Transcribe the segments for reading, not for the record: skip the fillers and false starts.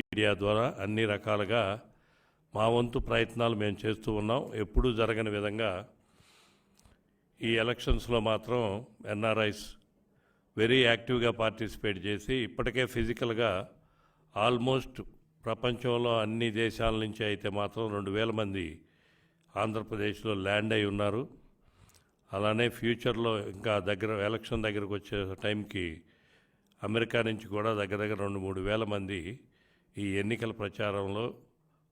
Media ద్వారా అన్ని రకాలుగా మా వంతు ప్రయత్నాలు మేము చేస్తూ ఉన్నాం. ఎప్పుడూ జరగని విధంగా ఈ ఎలక్షన్స్లో మాత్రం ఎన్ఆర్ఐస్ వెరీ యాక్టివ్గా పార్టిసిపేట్ చేసి ఇప్పటికే ఫిజికల్గా ఆల్మోస్ట్ ప్రపంచంలో అన్ని దేశాల నుంచి అయితే మాత్రం 2000 మంది ఆంధ్రప్రదేశ్లో ల్యాండ్ అయి ఉన్నారు. అలానే ఫ్యూచర్లో ఇంకా ఎలక్షన్ దగ్గరకు వచ్చే టైంకి అమెరికా నుంచి కూడా దగ్గర 2-3 వేల మంది ఈ ఎన్నికల ప్రచారంలో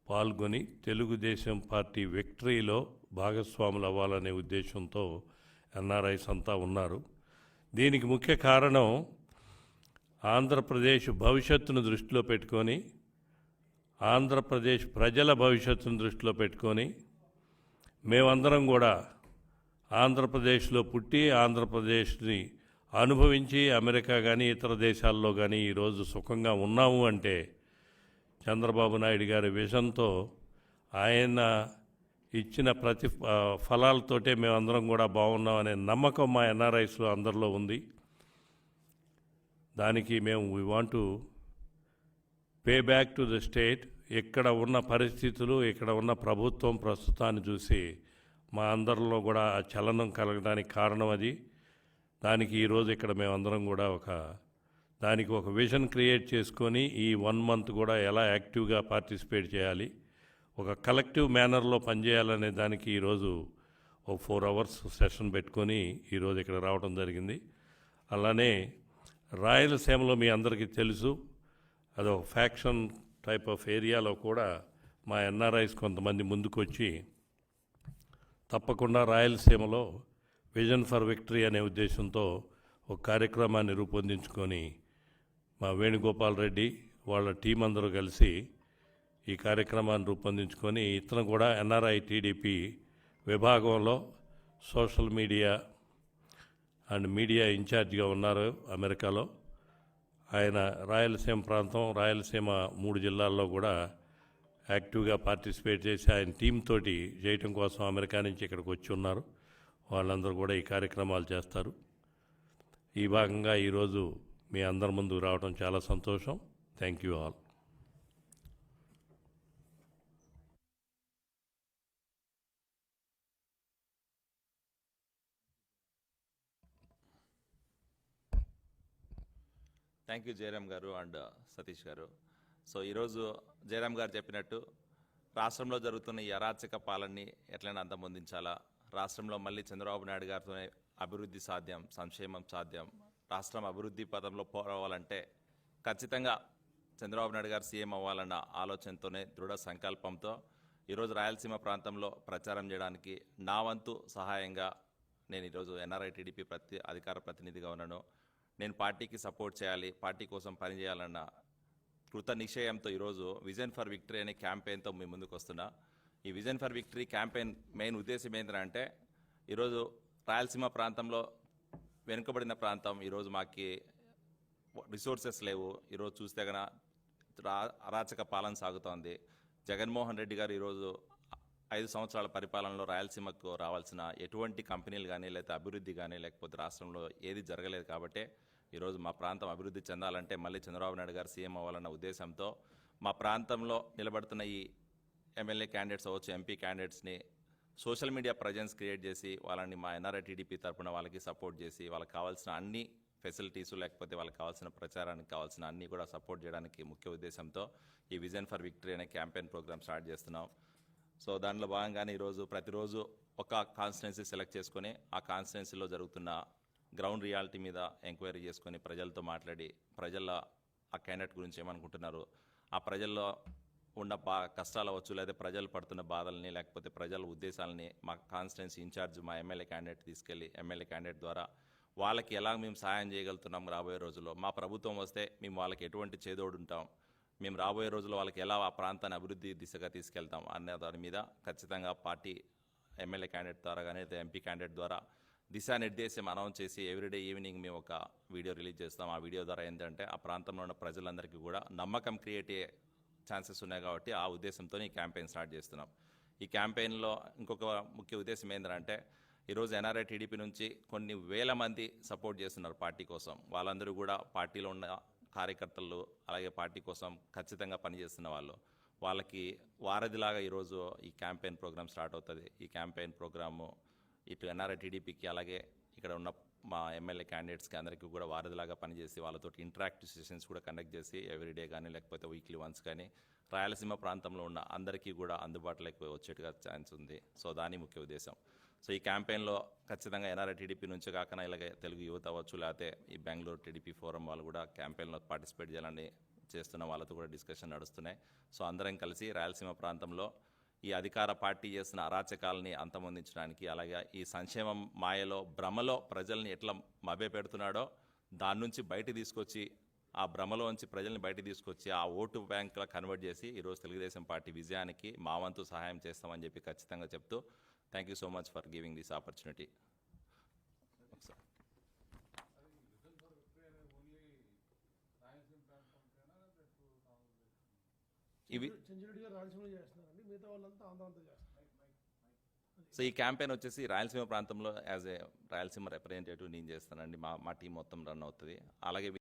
పాల్గొని తెలుగుదేశం పార్టీ విక్టరీలో భాగస్వాములు అవ్వాలనే ఉద్దేశంతో ఎన్ఆర్ఐస్ అంతా ఉన్నారు. దీనికి ముఖ్య కారణం ఆంధ్రప్రదేశ్ భవిష్యత్తును దృష్టిలో పెట్టుకొని, ఆంధ్రప్రదేశ్ ప్రజల భవిష్యత్తును దృష్టిలో పెట్టుకొని మేమందరం కూడా ఆంధ్రప్రదేశ్లో పుట్టి ఆంధ్రప్రదేశ్ని అనుభవించి అమెరికా కానీ ఇతర దేశాల్లో కానీ ఈరోజు సుఖంగా ఉన్నాము అంటే చంద్రబాబు నాయుడు గారి విజన్తో ఆయన ఇచ్చిన ఫలాలతోటే మేమందరం కూడా బాగున్నామనే నమ్మకం మా ఎన్ఆర్ఐస్లో అందరిలో ఉంది. దానికి మేము we want to pay back to the state. ఇక్కడ ఉన్న పరిస్థితులు, ఇక్కడ ఉన్న ప్రభుత్వం ప్రస్తుతాన్ని చూసి మా అందరిలో కూడా ఆ చలనం కలగడానికి కారణం అది. దానికి ఈరోజు ఇక్కడ మేమందరం కూడా దానికి ఒక విజన్ క్రియేట్ చేసుకొని ఈ 1 మంత్ కూడా ఎలా యాక్టివ్గా పార్టిసిపేట్ చేయాలి, ఒక కలెక్టివ్ మేనర్లో పనిచేయాలనే దానికి ఈరోజు ఒక 4 అవర్స్ సెషన్ పెట్టుకొని ఈరోజు ఇక్కడ రావడం జరిగింది. అలానే రాయలసీమలో మీ అందరికీ తెలుసు, అదొక ఫ్యాక్షన్ టైప్ ఆఫ్ ఏరియాలో కూడా మా ఎన్ఆర్ఐస్ కొంతమంది ముందుకొచ్చి తప్పకుండా రాయలసీమలో విజన్ ఫర్ విక్టరీ అనే ఉద్దేశంతో ఒక కార్యక్రమాన్ని రూపొందించుకొని మా వేణుగోపాల్ రెడ్డి వాళ్ళ టీం అందరూ కలిసి ఈ కార్యక్రమాన్ని రూపొందించుకొని ఇతను కూడా ఎన్ఆర్ఐ టీడీపీ విభాగంలో సోషల్ మీడియా అండ్ మీడియా ఇన్ఛార్జిగా ఉన్నారు అమెరికాలో. ఆయన రాయలసీమ ప్రాంతం, రాయలసీమ 3 జిల్లాల్లో కూడా యాక్టివ్గా పార్టిసిపేట్ చేసి ఆయన టీం తోటి చేయటం కోసం అమెరికా నుంచి ఇక్కడికి వచ్చి ఉన్నారు. వాళ్ళందరూ కూడా ఈ కార్యక్రమాలు చేస్తారు. ఈ భాగంగా ఈరోజు మీ అందరి ముందు రావడం చాలా సంతోషం. Thank you all. Thank you Jayaram గారు అండ్ సతీష్ గారు. సో ఈరోజు జయరామ్ గారు చెప్పినట్టు రాష్ట్రంలో జరుగుతున్న ఈ అరాచక పాలనని ఎట్లయినా అంతమొందించాలా, రాష్ట్రంలో మళ్ళీ చంద్రబాబు నాయుడు గారితోనే అభివృద్ధి సాధ్యం, సంక్షేమం సాధ్యం, రాష్ట్రం అభివృద్ధి పదంలో పోరావాలంటే ఖచ్చితంగా చంద్రబాబు నాయుడు గారు సీఎం అవ్వాలన్న ఆలోచనతోనే దృఢ సంకల్పంతో ఈరోజు రాయలసీమ ప్రాంతంలో ప్రచారం చేయడానికి నా వంతు సహాయంగా నేను ఈరోజు ఎన్ఆర్ఐ టీడీపీ అధికార ప్రతినిధిగా ఉన్నాను. నేను పార్టీకి సపోర్ట్ చేయాలి, పార్టీ కోసం పనిచేయాలన్న కృత నిశ్చయంతో ఈరోజు విజన్ ఫర్ విక్టరీ అనే క్యాంపెయిన్తో మీ ముందుకు వస్తున్నా. ఈ vision for victory campaign main ఉద్దేశం ఏంటంటే ఈరోజు రాయలసీమ ప్రాంతంలో వెనుకబడిన ప్రాంతం, ఈరోజు మాకి రిసోర్సెస్ లేవు. ఈరోజు చూస్తే కనుక అరాచక పాలన సాగుతోంది. జగన్మోహన్ రెడ్డి గారు ఈరోజు 5 సంవత్సరాల పరిపాలనలో రాయలసీమకు రావాల్సిన ఎటువంటి కంపెనీలు కానీ, లేకపోతే అభివృద్ధి కానీ, లేకపోతే రాష్ట్రంలో ఏది జరగలేదు. కాబట్టి ఈరోజు మా ప్రాంతం అభివృద్ధి చెందాలంటే మళ్ళీ చంద్రబాబు నాయుడు గారు సీఎం అవ్వాలన్న ఉద్దేశంతో మా ప్రాంతంలో నిలబడుతున్న ఈ ఎమ్మెల్యే క్యాండిడేట్స్ అవ్వచ్చు, ఎంపీ క్యాండిడేట్స్ని సోషల్ మీడియా ప్రజెన్స్ క్రియేట్ చేసి వాళ్ళని మా ఎన్ఆర్ఐ టీడీపీ తరఫున వాళ్ళకి సపోర్ట్ చేసి వాళ్ళకి కావాల్సిన అన్ని ఫెసిలిటీస్, లేకపోతే వాళ్ళకి కావాల్సిన ప్రచారానికి కావాల్సిన అన్నీ కూడా సపోర్ట్ చేయడానికి ముఖ్య ఉద్దేశంతో ఈ విజన్ ఫర్ విక్టరీ అనే క్యాంపెయిన్ ప్రోగ్రామ్ స్టార్ట్ చేస్తున్నాం. సో దానిలో భాగంగానే ఈరోజు ప్రతిరోజు ఒక కాన్స్టిట్యున్సీ సెలెక్ట్ చేసుకొని ఆ కాన్స్టిట్యున్సీలో జరుగుతున్న గ్రౌండ్ రియాలిటీ మీద ఎంక్వైరీ చేసుకొని ప్రజలతో మాట్లాడి ప్రజల ఆ క్యాండిడేట్ గురించి ఏమనుకుంటున్నారు, ఆ ప్రజల్లో ఉన్న కష్టాలు అవ్వచ్చు, లేదా ప్రజలు పడుతున్న బాధల్ని, లేకపోతే ప్రజల ఉద్దేశాలని మా కాన్స్టిట్యున్సీ ఇన్ఛార్జ్ మా ఎమ్మెల్యే క్యాండిడేట్ తీసుకెళ్ళి ఎమ్మెల్యే క్యాండిడేట్ ద్వారా వాళ్ళకి ఎలా మేము సహాయం చేయగలుగుతున్నాం, రాబోయే రోజుల్లో మా ప్రభుత్వం వస్తే మేము వాళ్ళకి ఎటువంటి చేదోడు ఉంటాం, మేము రాబోయే రోజుల్లో వాళ్ళకి ఎలా ఆ ప్రాంతాన్ని అభివృద్ధి దిశగా తీసుకెళ్తాం అనే దాని మీద ఖచ్చితంగా పార్టీ ఎమ్మెల్యే క్యాండిడేట్ ద్వారా కానీ లేదా ఎంపీ క్యాండిడేట్ ద్వారా దిశానిర్దేశం అనౌన్స్ చేసి ఎవ్రీడే ఈవినింగ్ మేము ఒక వీడియో రిలీజ్ చేస్తాం. ఆ వీడియో ద్వారా ఏంటంటే ఆ ప్రాంతంలో ఉన్న ప్రజలందరికీ కూడా నమ్మకం క్రియేట్ అయ్యే ఛాన్సెస్ ఉన్నాయి. కాబట్టి ఆ ఉద్దేశంతో ఈ క్యాంపెయిన్ స్టార్ట్ చేస్తున్నాం. ఈ క్యాంపెయిన్లో ఇంకొక ముఖ్య ఉద్దేశం ఏంటంటే ఈరోజు ఎన్ఆర్ఐ టీడీపీ నుంచి కొన్ని వేల మంది సపోర్ట్ చేస్తున్నారు పార్టీ కోసం. వాళ్ళందరూ కూడా పార్టీలో ఉన్న కార్యకర్తలు అలాగే పార్టీ కోసం ఖచ్చితంగా పనిచేస్తున్న వాళ్ళకి వారధిలాగా ఈరోజు ఈ క్యాంపెయిన్ ప్రోగ్రామ్ స్టార్ట్ అవుతుంది. ఈ క్యాంపెయిన్ ప్రోగ్రాము ఇటు ఎన్ఆర్ఐ టీడీపీకి అలాగే ఇక్కడ ఉన్న మా ఎమ్మెల్యే క్యాండిడేట్స్కి అందరికీ కూడా వారధిలాగా పనిచేసి వాళ్ళతో ఇంటరాక్టివ్ సెషన్స్ కూడా కండక్ట్ చేసి ఎవ్రీడే కానీ లేకపోతే వీక్లీ వన్స్ కానీ రాయలసీమ ప్రాంతంలో ఉన్న అందరికీ కూడా అందుబాటులోకి వచ్చేట్టుగా ఛాన్స్ ఉంది. సో దాని ముఖ్య ఉద్దేశం. సో ఈ క్యాంపెయిన్లో ఖచ్చితంగా ఎన్ఆర్ఐ టీడీపీ నుంచి కాకుండా ఇలాగే తెలుగు యువత అవ్వచ్చు, లేకపోతే ఈ బెంగళూరు టీడీపీ ఫోరం వాళ్ళు కూడా క్యాంపెయిన్లో పార్టిసిపేట్ చేయాలని చేస్తున్న వాళ్ళతో కూడా డిస్కషన్ నడుస్తున్నాయి. సో అందరం కలిసి రాయలసీమ ప్రాంతంలో ఈ అధికార పార్టీ చేస్తున్న అరాచకాలని అంతమొందించడానికి, అలాగే ఈ సంక్షేమం మాయలో భ్రమలో ప్రజల్ని ఎట్లా మభ్యపెడుతున్నాడో దాని నుంచి బయట తీసుకొచ్చి ఆ భ్రమలోంచి ప్రజల్ని బయట తీసుకొచ్చి ఆ ఓటు బ్యాంకులా కన్వర్ట్ చేసి ఈరోజు తెలుగుదేశం పార్టీ విజయానికి మా వంతు సహాయం చేస్తామని చెప్పి ఖచ్చితంగా చెప్తూ thank you so much for giving this opportunity. ఇవి చెంచురెడ్డి గారు రాయలసీమలో చేస్తున్నారండి, మిగతా వాళ్ళంతా ఆంధ్ర అంతా చేస్తున్నారు. సో ఈ క్యాంపెయిన్ వచ్చేసి రాయలసీమ ప్రాంతంలో యాజ్ ఏ రాయలసీమ రిప్రజెంటేటివ్ నేను చేస్తానండి. మా టీం మొత్తం రన్ అవుతుంది. అలాగే